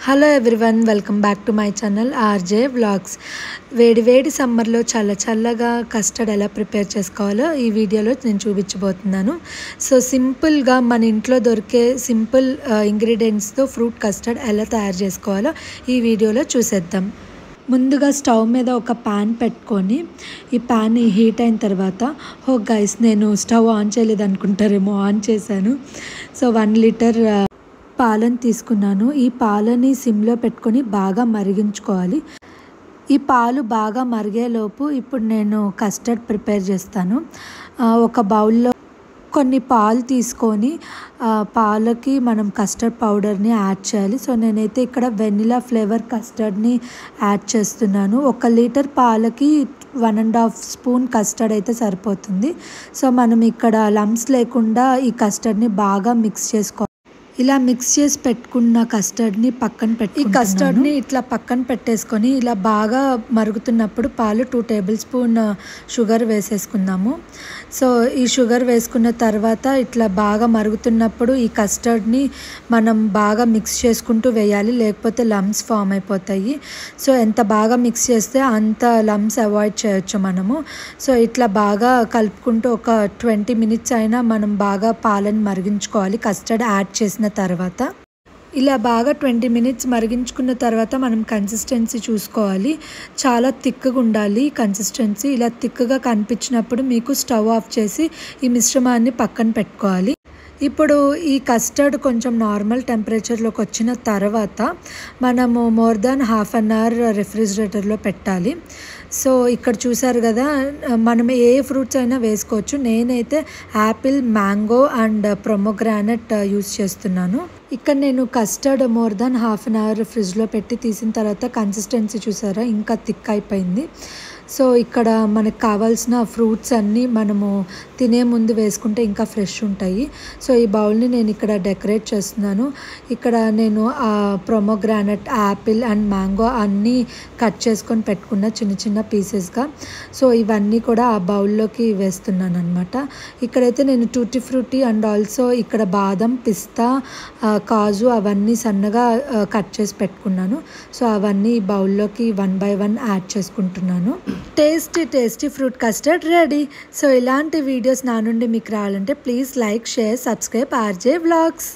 Hello everyone, welcome back to my channel RJ vlogs. వేడి సమ్మర్లో చల్లగా కస్టర్డ్ ఎలా ప్రిపేర్ చేసుకోవాలో ఈ వీడియోలో నేను చూపించబోతున్నాను. సో సింపుల్గా మన ఇంట్లో దొరికే సింపుల్ ఇంగ్రీడియంట్స్తో ఫ్రూట్ కస్టర్డ్ ఎలా తయారు చేసుకోవాలో ఈ వీడియోలో చూసేద్దాం. ముందుగా స్టవ్ మీద ఒక ప్యాన్ పెట్టుకొని ఈ ప్యాన్ హీట్ అయిన తర్వాత గైస్ నేను స్టవ్ ఆన్ చేయలేదు అనుకుంటారేమో, ఆన్ చేశాను. సో 1 లీటర్ పాలను తీసుకున్నాను. ఈ పాలని సిమ్లో పెట్టుకొని బాగా మరిగించుకోవాలి. ఈ పాలు బాగా మరిగేలోపు ఇప్పుడు నేను కస్టర్డ్ ప్రిపేర్ చేస్తాను. ఒక బౌల్లో కొన్ని పాలు తీసుకొని పాలకి మనం కస్టర్డ్ పౌడర్ని యాడ్ చేయాలి. సో నేనైతే ఇక్కడ వెనిలా ఫ్లేవర్ కస్టర్డ్ని యాడ్ చేస్తున్నాను. 1 లీటర్ పాలకి 1.5 స్పూన్ కస్టర్డ్ అయితే సరిపోతుంది. సో మనం ఇక్కడ లంప్స్ లేకుండా ఈ కస్టర్డ్ని బాగా మిక్స్ చేసుకోవాలి. ఇలా మిక్స్ చేసి పెట్టుకున్న కస్టర్డ్ని పక్కన పెట్టి ఈ కస్టర్డ్ని ఇట్లా పక్కన పెట్టేసుకొని ఇలా బాగా మరుగుతున్నప్పుడు పాలు 2 టేబుల్ స్పూన్ షుగర్ వేసేసుకుందాము. సో ఈ షుగర్ వేసుకున్న తర్వాత ఇట్లా బాగా మరుగుతున్నప్పుడు ఈ కస్టర్డ్ని మనం బాగా మిక్స్ చేసుకుంటూ వేయాలి, లేకపోతే లంప్స్ ఫామ్ అయిపోతాయి. సో ఎంత బాగా మిక్స్ చేస్తే అంత లంప్స్ అవాయిడ్ చేయొచ్చు మనము. సో ఇట్లా బాగా కలుపుకుంటూ ఒక 20 మినిట్స్ అయినా మనం బాగా పాలను మరిగించుకోవాలి కస్టర్డ్ యాడ్ చేసిన తర్వాత. ఇలా బాగా 20 మినిట్స్ మరిగించుకున్న తర్వాత మనం కన్సిస్టెన్సీ చూసుకోవాలి. చాలా థిక్గా ఉండాలి కన్సిస్టెన్సీ. ఇలా థిక్గా కనిపించినప్పుడు మీకు స్టవ్ ఆఫ్ చేసి ఈ మిశ్రమాన్ని పక్కన పెట్టుకోవాలి. ఇప్పుడు ఈ కస్టర్డ్ కొంచెం నార్మల్ టెంపరేచర్లోకి వచ్చిన తర్వాత మనము మోర్ దాన్ ½ అన్ అవర్ రెఫ్రిజిరేటర్లో పెట్టాలి. సో ఇక్కడ చూసారు కదా, మనం ఏ ఫ్రూట్స్ అయినా వేసుకోవచ్చు. నేనైతే apple, mango and pomegranate use చేస్తున్నాను. ఇక్కడ నేను custard more than ½ an hour ఫ్రిడ్జ్లో పెట్టి తీసిన తర్వాత కన్సిస్టెన్సీ చూసారా, ఇంకా థిక్ అయిపోయింది. సో ఇక్కడ మనకు కావాల్సిన ఫ్రూట్స్ అన్నీ మనము తినే ముందు వేసుకుంటే ఇంకా ఫ్రెష్ ఉంటాయి. సో ఈ బౌల్ని నేను ఇక్కడ డెకరేట్ చేస్తున్నాను. ఇక్కడ నేను ప్రొమోగ్రానెట్, యాపిల్ అండ్ మ్యాంగో అన్నీ కట్ చేసుకొని పెట్టుకున్న చిన్న పీసెస్గా. సో ఇవన్నీ కూడా ఆ బౌల్లోకి వేస్తున్నాను అనమాట. ఇక్కడైతే నేను టూటీ ఫ్రూటీ అండ్ ఆల్సో ఇక్కడ బాదం, పిస్తా, కాజు అవన్నీ సన్నగా కట్ చేసి పెట్టుకున్నాను. సో అవన్నీ ఈ బౌల్లోకి 1 by 1 యాడ్ చేసుకుంటున్నాను. Tasty fruit custard ready. So ఇలాంటి వీడియోస్ నా నుండి మీకు రావాలంటే please like, share, subscribe RJ vlogs.